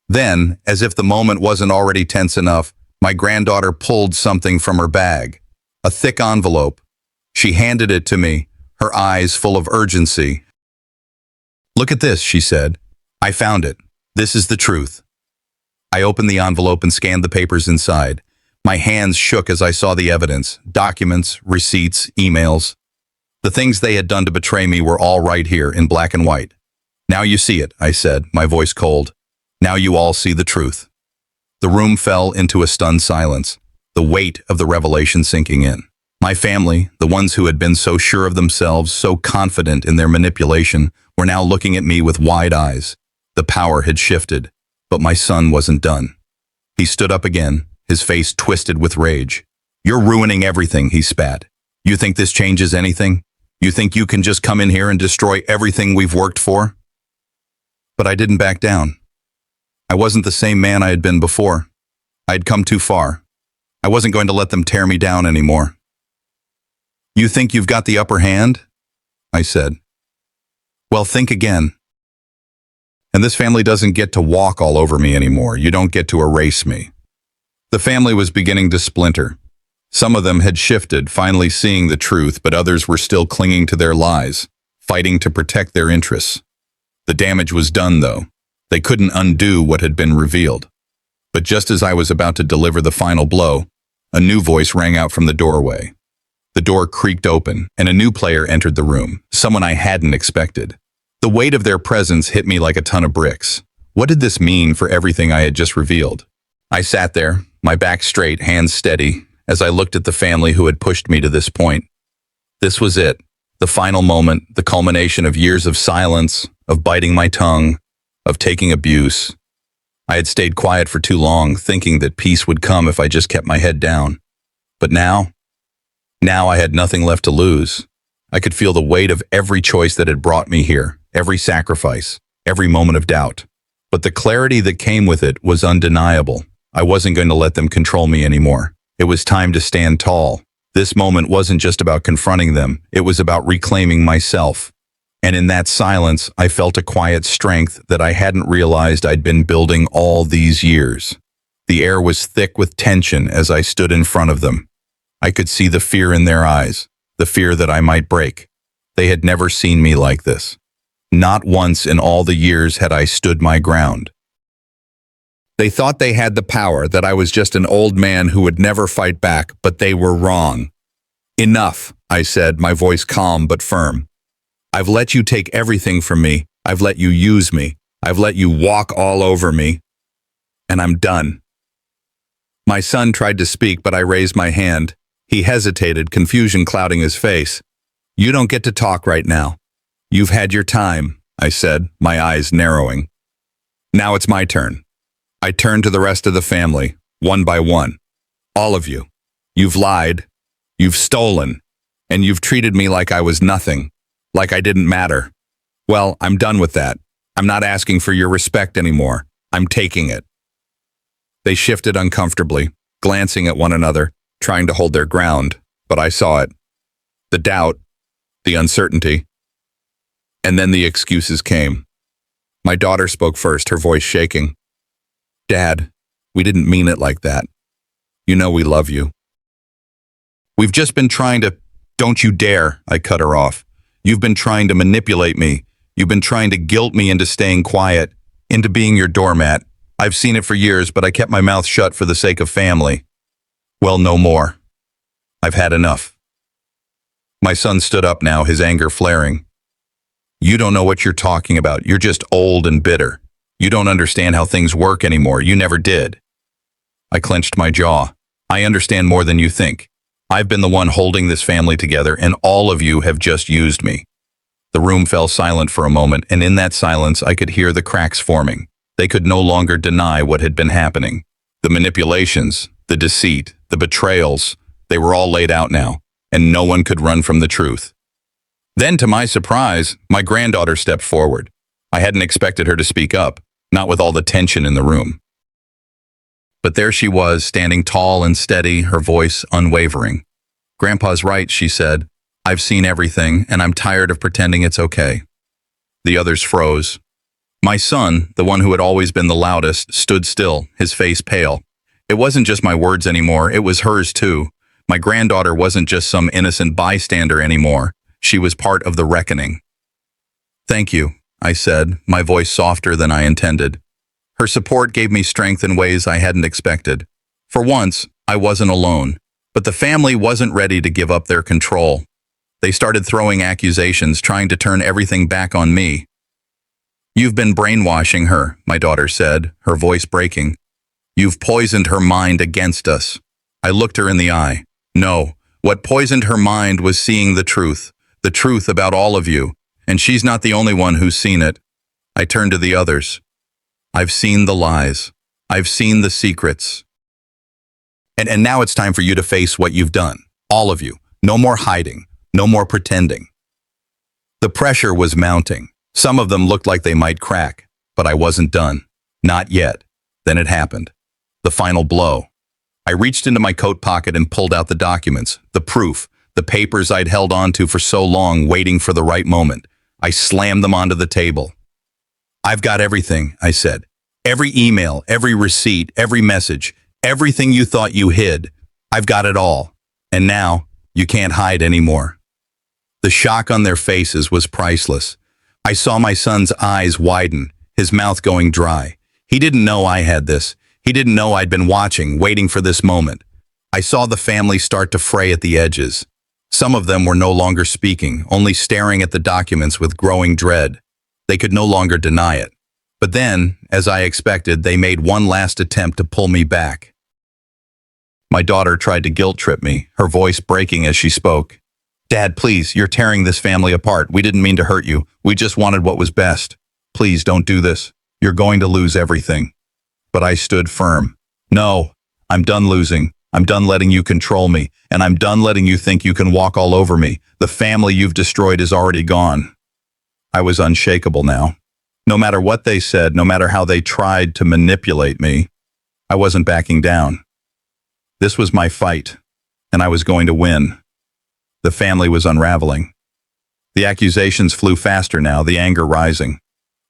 Then, as if the moment wasn't already tense enough, my granddaughter pulled something from her bag. A thick envelope. She handed it to me, her eyes full of urgency. "Look at this," she said. "I found it. This is the truth." I opened the envelope and scanned the papers inside. My hands shook as I saw the evidence, documents, receipts, emails. The things they had done to betray me were all right here in black and white. "Now you see it," I said, my voice cold. "Now you all see the truth." The room fell into a stunned silence, the weight of the revelation sinking in. My family, the ones who had been so sure of themselves, so confident in their manipulation, were now looking at me with wide eyes. The power had shifted, but my son wasn't done. He stood up again, his face twisted with rage. "You're ruining everything," he spat. "You think this changes anything? You think you can just come in here and destroy everything we've worked for?" But I didn't back down. I wasn't the same man I had been before. I had come too far. I wasn't going to let them tear me down anymore. "You think you've got the upper hand?" I said. "Well, think again. And this family doesn't get to walk all over me anymore. You don't get to erase me." The family was beginning to splinter. Some of them had shifted, finally seeing the truth, but others were still clinging to their lies, fighting to protect their interests. The damage was done, though. They couldn't undo what had been revealed. But just as I was about to deliver the final blow, a new voice rang out from the doorway. The door creaked open, and a new player entered the room, someone I hadn't expected. The weight of their presence hit me like a ton of bricks. What did this mean for everything I had just revealed? I sat there, my back straight, hands steady, as I looked at the family who had pushed me to this point. This was it, the final moment, the culmination of years of silence, of biting my tongue, of taking abuse. I had stayed quiet for too long, thinking that peace would come if I just kept my head down. But now I had nothing left to lose. I could feel the weight of every choice that had brought me here, every sacrifice, every moment of doubt. But the clarity that came with it was undeniable. I wasn't going to let them control me anymore. It was time to stand tall. This moment wasn't just about confronting them, it was about reclaiming myself. And in that silence, I felt a quiet strength that I hadn't realized I'd been building all these years. The air was thick with tension as I stood in front of them. I could see the fear in their eyes, the fear that I might break. They had never seen me like this. Not once in all the years had I stood my ground. They thought they had the power, that I was just an old man who would never fight back, but they were wrong. "Enough," I said, my voice calm but firm. "I've let you take everything from me. I've let you use me. I've let you walk all over me. And I'm done." My son tried to speak, but I raised my hand. He hesitated, confusion clouding his face. "You don't get to talk right now. You've had your time," I said, my eyes narrowing. "Now it's my turn." I turned to the rest of the family, one by one. "All of you. You've lied. You've stolen. And you've treated me like I was nothing. Like I didn't matter. Well, I'm done with that. I'm not asking for your respect anymore. I'm taking it." They shifted uncomfortably, glancing at one another, trying to hold their ground, but I saw it. The doubt, the uncertainty. And then the excuses came. My daughter spoke first, her voice shaking. "Dad, we didn't mean it like that. You know we love you." "We've just been trying to—" "Don't you dare," I cut her off. You've been trying to manipulate me. You've been trying to guilt me into staying quiet, into being your doormat. I've seen it for years, but I kept my mouth shut for the sake of family. Well, no more. I've had enough." My son stood up now, his anger flaring. "You don't know what you're talking about. You're just old and bitter. You don't understand how things work anymore. You never did." I clenched my jaw. "I understand more than you think. I've been the one holding this family together, and all of you have just used me." The room fell silent for a moment, and in that silence I could hear the cracks forming. They could no longer deny what had been happening. The manipulations, the deceit, the betrayals, they were all laid out now, and no one could run from the truth. Then, to my surprise, my granddaughter stepped forward. I hadn't expected her to speak up, not with all the tension in the room. But there she was, standing tall and steady, her voice unwavering. "Grandpa's right," she said. "I've seen everything, and I'm tired of pretending it's okay." The others froze. My son, the one who had always been the loudest, stood still, his face pale. It wasn't just my words anymore, it was hers too. My granddaughter wasn't just some innocent bystander anymore. She was part of the reckoning. "Thank you," I said, my voice softer than I intended. Her support gave me strength in ways I hadn't expected. For once, I wasn't alone, but the family wasn't ready to give up their control. They started throwing accusations, trying to turn everything back on me. "You've been brainwashing her," my daughter said, her voice breaking. "You've poisoned her mind against us." I looked her in the eye. No, what poisoned her mind was seeing the truth about all of you, and she's not the only one who's seen it. I turned to the others. "I've seen the lies. I've seen the secrets. And now it's time for you to face what you've done. All of you. No more hiding. No more pretending." The pressure was mounting. Some of them looked like they might crack, but I wasn't done. Not yet. Then it happened. The final blow. I reached into my coat pocket and pulled out the documents, the proof, the papers I'd held onto for so long, waiting for the right moment. I slammed them onto the table. "I've got everything," I said. "Every email, every receipt, every message, everything you thought you hid. I've got it all. And now, you can't hide anymore." The shock on their faces was priceless. I saw my son's eyes widen, his mouth going dry. He didn't know I had this. He didn't know I'd been watching, waiting for this moment. I saw the family start to fray at the edges. Some of them were no longer speaking, only staring at the documents with growing dread. They could no longer deny it. But then, as I expected, they made one last attempt to pull me back. My daughter tried to guilt-trip me, her voice breaking as she spoke. "Dad, please, you're tearing this family apart. We didn't mean to hurt you. We just wanted what was best. Please don't do this. You're going to lose everything." But I stood firm. "No, I'm done losing. I'm done letting you control me, and I'm done letting you think you can walk all over me. The family you've destroyed is already gone." I was unshakable now. No matter what they said, no matter how they tried to manipulate me, I wasn't backing down. This was my fight, and I was going to win. The family was unraveling. The accusations flew faster now, the anger rising.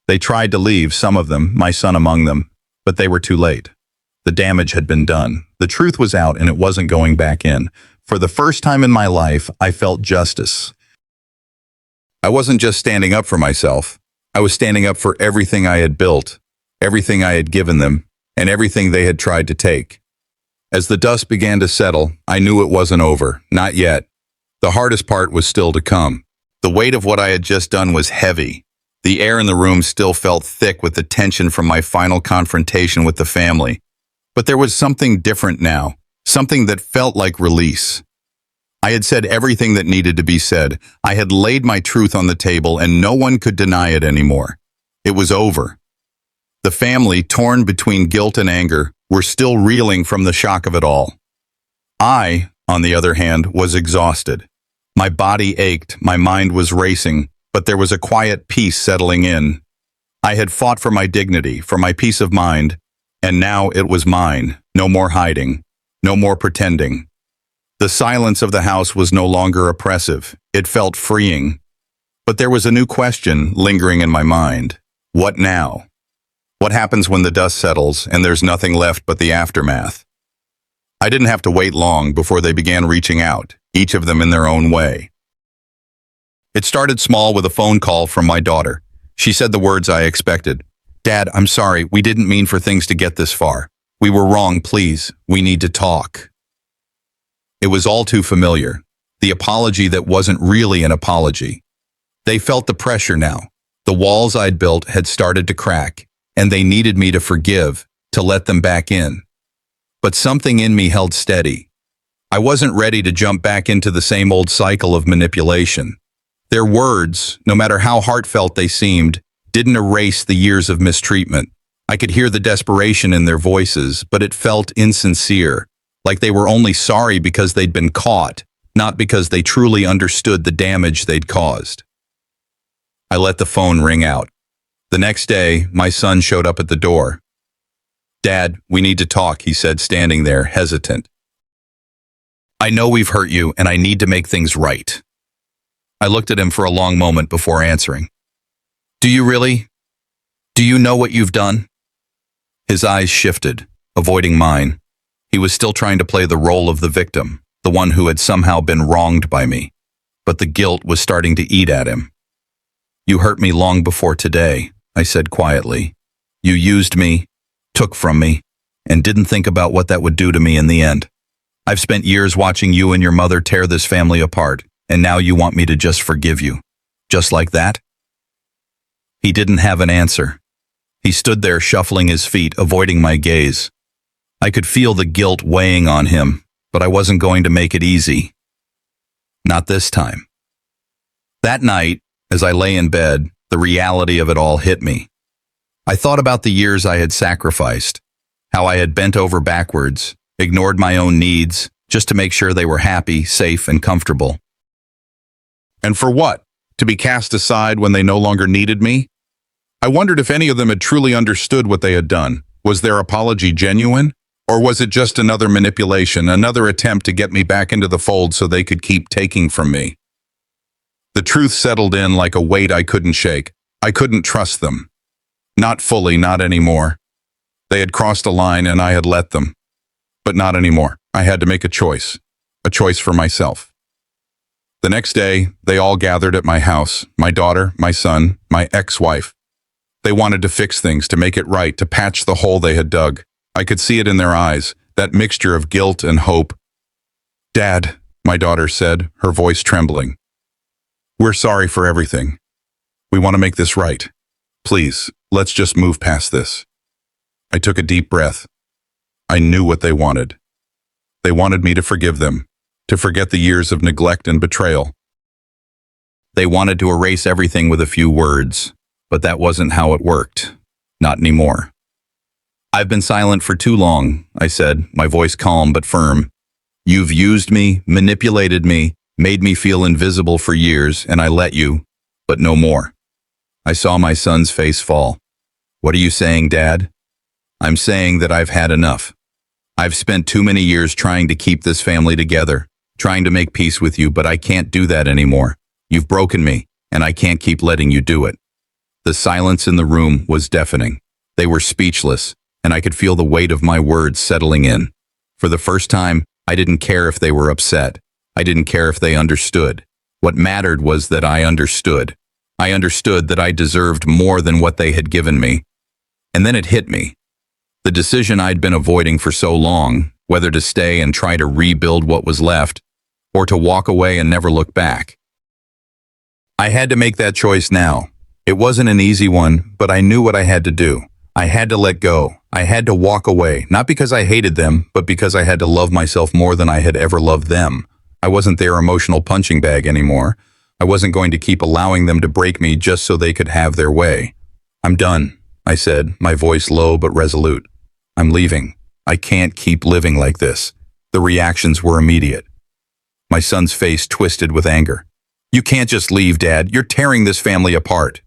They tried to leave, some of them, my son among them, but they were too late. The damage had been done. The truth was out, and it wasn't going back in. For the first time in my life, I felt justice. I wasn't just standing up for myself. I was standing up for everything I had built, everything I had given them, and everything they had tried to take. As the dust began to settle, I knew it wasn't over. Not yet. The hardest part was still to come. The weight of what I had just done was heavy. The air in the room still felt thick with the tension from my final confrontation with the family. But there was something different now, something that felt like release. I had said everything that needed to be said. I had laid my truth on the table, and no one could deny it anymore. It was over. The family, torn between guilt and anger, were still reeling from the shock of it all. I, on the other hand, was exhausted. My body ached, my mind was racing, but there was a quiet peace settling in. I had fought for my dignity, for my peace of mind, and now it was mine. No more hiding, no more pretending. The silence of the house was no longer oppressive. It felt freeing. But there was a new question lingering in my mind. What now? What happens when the dust settles and there's nothing left but the aftermath? I didn't have to wait long before they began reaching out, each of them in their own way. It started small with a phone call from my daughter. She said the words I expected. "Dad, I'm sorry. We didn't mean for things to get this far. We were wrong, please. We need to talk." It was all too familiar. The apology that wasn't really an apology. They felt the pressure now. The walls I'd built had started to crack, and they needed me to forgive, to let them back in. But something in me held steady. I wasn't ready to jump back into the same old cycle of manipulation. Their words, no matter how heartfelt they seemed, didn't erase the years of mistreatment. I could hear the desperation in their voices, but it felt insincere, like they were only sorry because they'd been caught, not because they truly understood the damage they'd caused. I let the phone ring out. The next day, my son showed up at the door. "Dad, we need to talk," he said, standing there, hesitant. "I know we've hurt you, and I need to make things right." I looked at him for a long moment before answering. "Do you really? Do you know what you've done?" His eyes shifted, avoiding mine. He was still trying to play the role of the victim, the one who had somehow been wronged by me. But the guilt was starting to eat at him. "You hurt me long before today," I said quietly. "You used me, took from me, and didn't think about what that would do to me in the end. I've spent years watching you and your mother tear this family apart, and now you want me to just forgive you. Just like that?" He didn't have an answer. He stood there shuffling his feet, avoiding my gaze. I could feel the guilt weighing on him, but I wasn't going to make it easy. Not this time. That night, as I lay in bed, the reality of it all hit me. I thought about the years I had sacrificed, how I had bent over backwards, ignored my own needs, just to make sure they were happy, safe, and comfortable. And for what? To be cast aside when they no longer needed me? I wondered if any of them had truly understood what they had done. Was their apology genuine? Or was it just another manipulation, another attempt to get me back into the fold so they could keep taking from me? The truth settled in like a weight I couldn't shake. I couldn't trust them. Not fully, not anymore. They had crossed a line and I had let them. But not anymore. I had to make a choice for myself. The next day, they all gathered at my house, my daughter, my son, my ex-wife. They wanted to fix things, to make it right, to patch the hole they had dug. I could see it in their eyes, that mixture of guilt and hope. "Dad," my daughter said, her voice trembling. "We're sorry for everything. We want to make this right. Please, let's just move past this." I took a deep breath. I knew what they wanted. They wanted me to forgive them, to forget the years of neglect and betrayal. They wanted to erase everything with a few words, but that wasn't how it worked. Not anymore. "I've been silent for too long," I said, my voice calm but firm. "You've used me, manipulated me, made me feel invisible for years, and I let you, but no more." I saw my son's face fall. "What are you saying, Dad?" "I'm saying that I've had enough. I've spent too many years trying to keep this family together, trying to make peace with you, but I can't do that anymore. You've broken me, and I can't keep letting you do it." The silence in the room was deafening. They were speechless, and I could feel the weight of my words settling in. For the first time, I didn't care if they were upset. I didn't care if they understood. What mattered was that I understood. I understood that I deserved more than what they had given me. And then it hit me. The decision I'd been avoiding for so long, whether to stay and try to rebuild what was left, or to walk away and never look back. I had to make that choice now. It wasn't an easy one, but I knew what I had to do. I had to let go. I had to walk away, not because I hated them, but because I had to love myself more than I had ever loved them. I wasn't their emotional punching bag anymore. I wasn't going to keep allowing them to break me just so they could have their way. "I'm done," I said, my voice low but resolute. "I'm leaving. I can't keep living like this." The reactions were immediate. My son's face twisted with anger. "You can't just leave, Dad. You're tearing this family apart."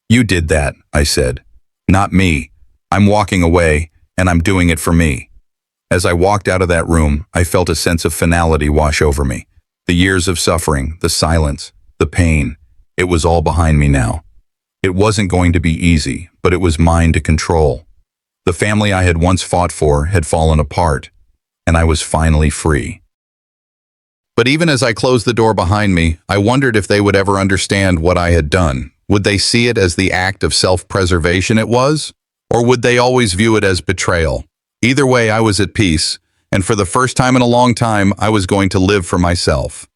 "You did that," I said. "Not me. I'm walking away, and I'm doing it for me." As I walked out of that room, I felt a sense of finality wash over me. The years of suffering, the silence, the pain, it was all behind me now. It wasn't going to be easy, but it was mine to control. The family I had once fought for had fallen apart, and I was finally free. But even as I closed the door behind me, I wondered if they would ever understand what I had done. Would they see it as the act of self-preservation it was? Or would they always view it as betrayal? Either way, I was at peace, and for the first time in a long time, I was going to live for myself.